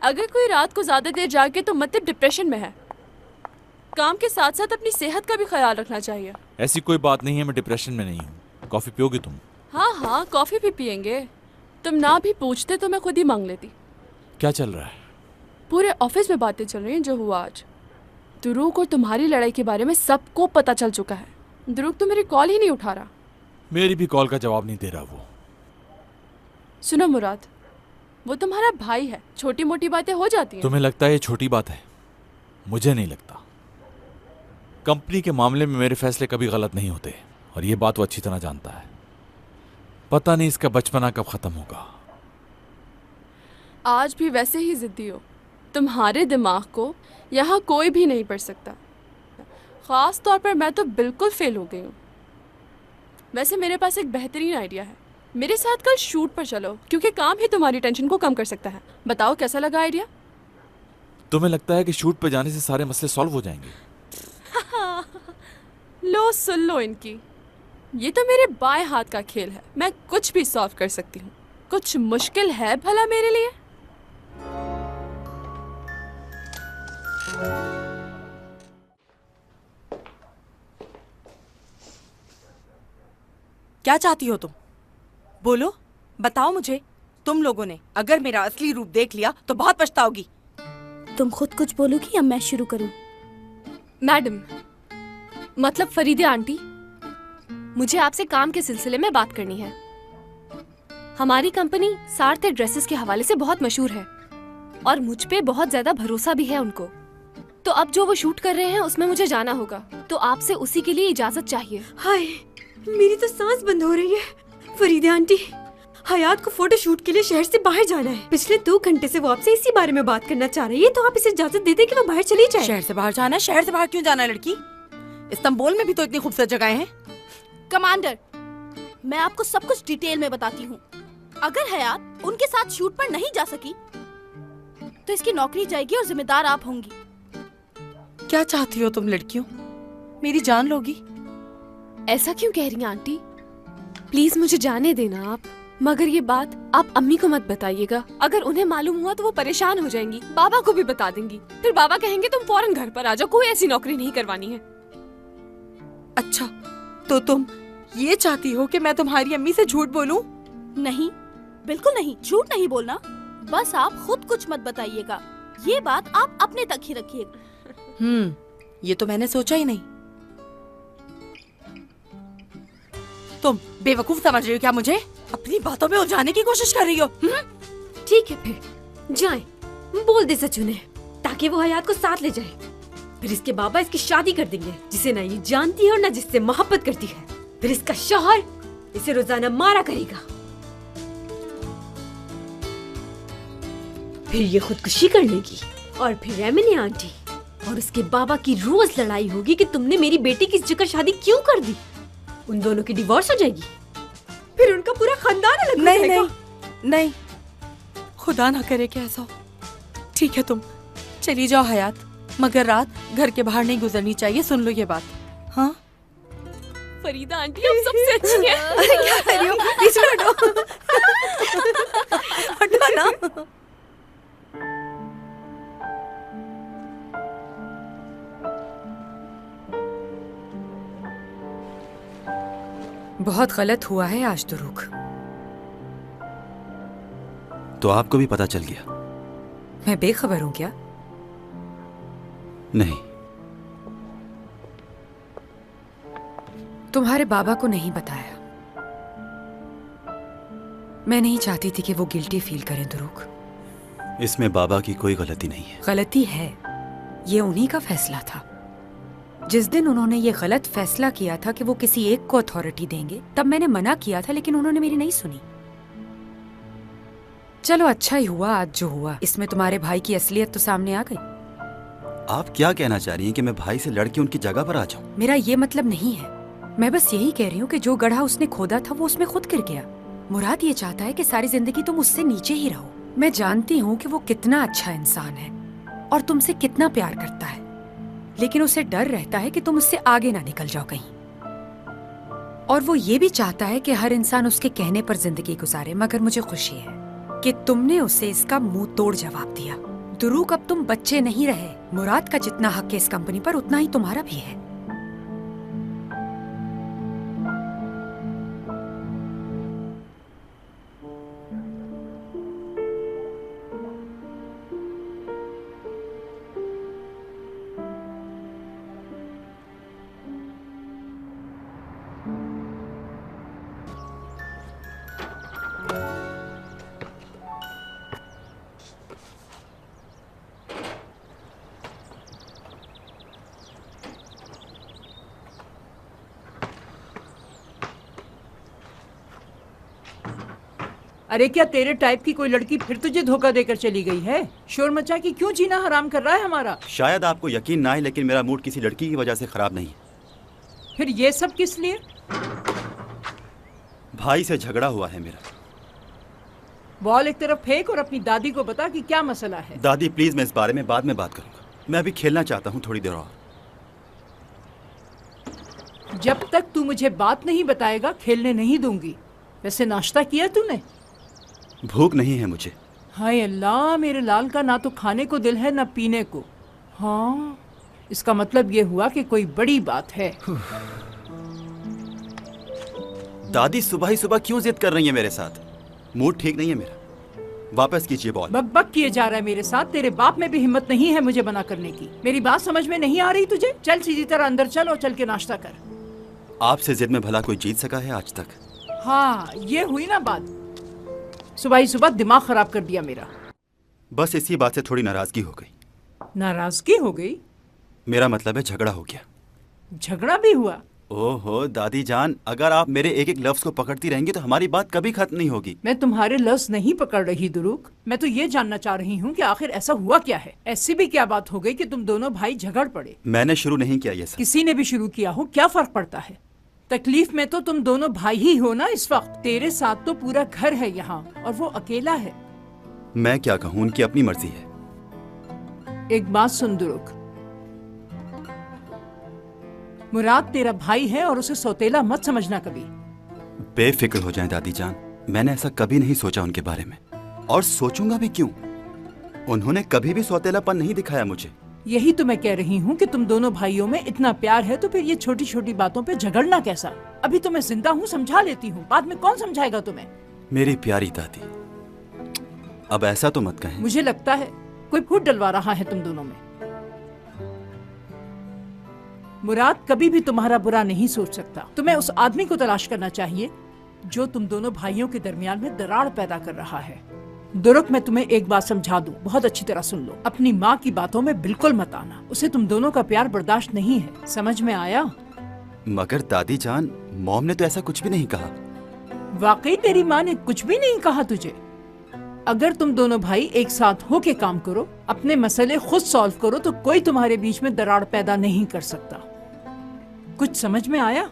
अगर कोई रात को ज्यादा देर जागे तो मतलब डिप्रेशन में है। काम के साथ साथ अपनी सेहत का भी ख्याल रखना चाहिए। ऐसी कोई बात नहीं है, मैं डिप्रेशन में नहीं हूँ। कॉफी पियोगे तुम? हाँ हाँ, कॉफी भी पियेंगे। तुम ना भी पूछते तो मैं खुद ही मांग लेती। क्या चल रहा है? पूरे ऑफिस में बातें चल रही हैं जो हुआ आज। दुरूक और तुम्हारी लड़ाई के बारे में सबको पता चल चुका है। दुरूक तो मेरी कॉल ही नहीं उठा रहा। मेरी भी कॉल का जवाब नहीं दे रहा वो। सुनो मुराद, वो तुम्हारा भाई है, छोटी मोटी बातें हो जाती हैं। तुम्हें लगता है ये छोटी बात है? मुझे नहीं लगता। कंपनी के मामले में मेरे फैसले कभी गलत नहीं होते और ये बात वो अच्छी तरह जानता है। पता नहीं इसका बचपना कब खत्म होगा। आज भी वैसे ही जिद्दी हो। तुम्हारे दिमाग को यहाँ कोई भी नहीं पढ़ सकता। ख़ास तौर पर मैं तो बिल्कुल फेल हो गई हूँ। वैसे मेरे पास एक बेहतरीन आइडिया है। मेरे साथ कल शूट पर चलो, क्योंकि काम ही तुम्हारी टेंशन को कम कर सकता है। बताओ कैसा लगा आइडिया? तुम्हें लगता है कि शूट पर जाने से सारे मसले सॉल्व हो जाएंगे? लो सुन लो इनकी। ये तो मेरे बाएं हाथ का खेल है। मैं कुछ भी सॉल्व कर सकती हूँ। कुछ मुश्किल है भला मेरे लिए? क्या चाहती हो तुम? बोलो, बताओ मुझे। तुम लोगों ने अगर मेरा असली रूप देख लिया तो बहुत पछताओगी। तुम खुद कुछ बोलोगी या मैं शुरू करूं? मैडम, मतलब फरीदे आंटी, मुझे आपसे काम के सिलसिले में बात करनी है। हमारी कंपनी सार्थे ड्रेसेस के हवाले से बहुत मशहूर है और मुझ पे बहुत ज्यादा भरोसा भी है उनको। तो अब जो वो शूट कर रहे हैं उसमें मुझे जाना होगा, तो आपसे उसी के लिए इजाजत चाहिए। हाय, मेरी तो सांस बंद हो रही है। फरीदे आंटी, हयात को फोटो शूट के लिए शहर से बाहर जाना है। पिछले 2 घंटे से वो आपसे इसी बारे में बात करना चाह रही है, तो आप इसे इजाजत दे दें कि वो बाहर चली जाए। शहर से बाहर जाना है? शहर से बाहर क्यों जाना है लड़की? इस्तांबुल में भी तो इतनी खूबसूरत जगहें हैं। कमांडर, मैं आपको सब कुछ डिटेल में बताती हूँ। अगर हयात उनके साथ शूट पर नहीं जा सकी तो इसकी नौकरी जाएगी और जिम्मेदार आप होंगी। क्या चाहती हो तुम लड़कियों? मेरी जान लोगी? ऐसा क्यों कह रही हैं आंटी? प्लीज मुझे जाने देना आप। मगर ये बात आप अम्मी को मत बताइएगा। अगर उन्हें मालूम हुआ तो वो परेशान हो जाएंगी। बाबा को भी बता देंगी। फिर बाबा कहेंगे तुम फौरन घर पर आ जाओ, कोई ऐसी नौकरी नहीं करवानी है। अच्छा, तो तुम ये चाहती हो कि मैं तुम्हारी अम्मी से झूठ बोलूं? नहीं, बिल्कुल नहीं, झूठ नहीं बोलना। बस आप खुद कुछ मत बताइएगा। ये बात आप अपने तक ही रखिएगा। ये तो मैंने सोचा ही नहीं। तुम बेवकूफ समझ रही हो क्या मुझे? अपनी बातों में उलझाने की कोशिश कर रही हो। ठीक है, फिर जाएं, बोल दे सच उन्हें, ताकि वो हयात को साथ ले जाए। फिर इसके बाबा इसकी शादी कर देंगे, जिसे ना ये जानती है और ना जिससे मोहब्बत करती है। फिर इसका शौहर इसे रोजाना मारा करेगा। फिर ये खुदकुशी कर लेगी और फिर एमिनी आंटी और उसके बाबा की रोज लड़ाई होगी कि तुमने मेरी बेटी की इस जगह शादी क्यों कर दी। उन दोनों की डिवोर्स हो जाएगी। फिर उनका पूरा खानदान अलग हो जाएगा। नहीं नहीं, खुदा ना करे कि ऐसा हो। ठीक है, तुम चली जाओ हयात, मगर रात घर के बाहर नहीं गुजरनी चाहिए। सुन लो ये बात। हाँ, फरीदा आंटी आप सबसे अच्छी हैं। क्या कर रही हो? पीछे हटो। हटो ना। बहुत गलत हुआ है आज दुरूक। तो आपको भी पता चल गया? मैं बेखबर हूं क्या? नहीं। तुम्हारे बाबा को नहीं बताया। मैं नहीं चाहती थी कि वो गिल्टी फील करें दुरूक। इसमें बाबा की कोई गलती नहीं है। गलती है, ये उन्हीं का फैसला था। जिस दिन उन्होंने ये गलत फैसला किया था कि वो किसी एक को अथॉरिटी देंगे, तब मैंने मना किया था, लेकिन उन्होंने मेरी नहीं सुनी। चलो अच्छा ही हुआ आज जो हुआ। इसमें तुम्हारे भाई की असलियत तो सामने आ गई। आप क्या कहना चाह रही हैं कि मैं भाई से लड़के उनकी जगह पर आ जाऊं? मेरा ये मतलब नहीं है। मैं बस यही कह रही हूँ कि जो गड्ढा उसने खोदा था वो उसमें खुद गिर गया। मुराद ये चाहता है कि सारी जिंदगी तुम उससे नीचे ही रहो। मैं जानती हूँ कि वो कितना अच्छा इंसान है और तुमसे कितना प्यार करता है, लेकिन उसे डर रहता है कि तुम उससे आगे ना निकल जाओ कहीं। और वो ये भी चाहता है कि हर इंसान उसके कहने पर जिंदगी गुजारे, मगर मुझे खुशी है कि तुमने उसे इसका मुंह तोड़ जवाब दिया। दुरूक, अब तुम बच्चे नहीं रहे। मुराद का जितना हक है इस कंपनी पर उतना ही तुम्हारा भी है। अरे क्या तेरे टाइप की कोई लड़की फिर तुझे धोखा देकर चली गई है? शोर मचा के क्यों जीना हराम कर रहा है हमारा? शायद आपको यकीन ना आए लेकिन मेरा मूड किसी लड़की की वजह से खराब नहीं है। फिर ये सब किस लिए? भाई से झगड़ा हुआ है मेरा। बॉल एक तरफ फेंक और अपनी दादी को बता कि क्या मसला है। दादी प्लीज, मैं इस बारे में बाद में बात करूंगा। मैं अभी खेलना चाहता हूँ थोड़ी देर और। जब तक तू मुझे बात नहीं बताएगा खेलने नहीं दूंगी। वैसे नाश्ता किया तूने? भूख नहीं है मुझे। हाय अल्लाह, मेरे लाल का ना तो खाने को दिल है ना पीने को। हाँ, इसका मतलब ये हुआ कि कोई बड़ी बात है। दादी सुबह ही सुबह क्यों जिद कर रही है मेरे साथ? मूड ठीक नहीं है मेरा। वापस कीजिए बॉल। बक बक किए जा रहा है मेरे साथ। तेरे बाप में भी हिम्मत नहीं है मुझे मना करने की। मेरी बात समझ में नहीं आ रही तुझे? चल सीधी तरह अंदर चल और चल के नाश्ता कर। आपसे जिद में भला कोई जीत सका है आज तक? हाँ, ये हुई ना बात। सुबह ही सुबह दिमाग खराब कर दिया मेरा। बस इसी बात से थोड़ी नाराजगी हो गई। नाराजगी हो गई? मेरा मतलब है झगड़ा हो गया। झगड़ा भी हुआ? ओहो दादी जान, अगर आप मेरे एक एक लफ्ज को पकड़ती रहेंगी तो हमारी बात कभी खत्म नहीं होगी। मैं तुम्हारे लफ्ज नहीं पकड़ रही दुरूक। मैं तो ये जानना चाह रही हूँ कि आखिर ऐसा हुआ क्या है। ऐसी भी क्या बात हो गई कि तुम दोनों भाई झगड़ पड़े? मैंने शुरू नहीं किया ये सब। किसी ने भी शुरू किया हो, क्या फर्क पड़ता है? तकलीफ में तो तुम दोनों भाई ही हो ना इस वक्त। तेरे साथ तो पूरा घर है यहाँ और वो अकेला है। मैं क्या कहूँ, उनकी अपनी मर्जी है। एक बात सुन दुरुक, मुराद तेरा भाई है और उसे सौतेला मत समझना कभी। बेफिक्र हो जाएं दादी जान, मैंने ऐसा कभी नहीं सोचा उनके बारे में, और सोचूंगा भी क्यों। उन्होंने कभी भी सौतेलापन नहीं दिखाया मुझे। यही तो मैं कह रही हूँ कि तुम दोनों भाइयों में इतना प्यार है तो फिर ये छोटी छोटी बातों पे झगड़ना कैसा? अभी तो मैं जिंदा हूँ, समझा लेती हूँ, बाद में कौन समझाएगा तुम्हें? मेरी प्यारी दादी, अब ऐसा तो मत कहें। मुझे लगता है कोई फूट डलवा रहा है तुम दोनों में। मुराद कभी भी तुम्हारा बुरा नहीं सोच सकता। तुम्हें उस आदमी को तलाश करना चाहिए जो तुम दोनों भाइयों के दरमियान में दरार पैदा कर रहा है। दुरुक, मैं तुम्हें एक बात समझा दूं, बहुत अच्छी तरह सुन लो। अपनी माँ की बातों में बिल्कुल मत आना। उसे तुम दोनों का प्यार बर्दाश्त नहीं है, समझ में आया? मगर दादी जान, मॉम ने तो ऐसा कुछ भी नहीं कहा। वाकई तेरी माँ ने कुछ भी नहीं कहा तुझे? अगर तुम दोनों भाई एक साथ होके काम करो, अपने मसले खुद सॉल्व करो, तो कोई तुम्हारे बीच में दरार पैदा नहीं कर सकता। कुछ समझ में आया?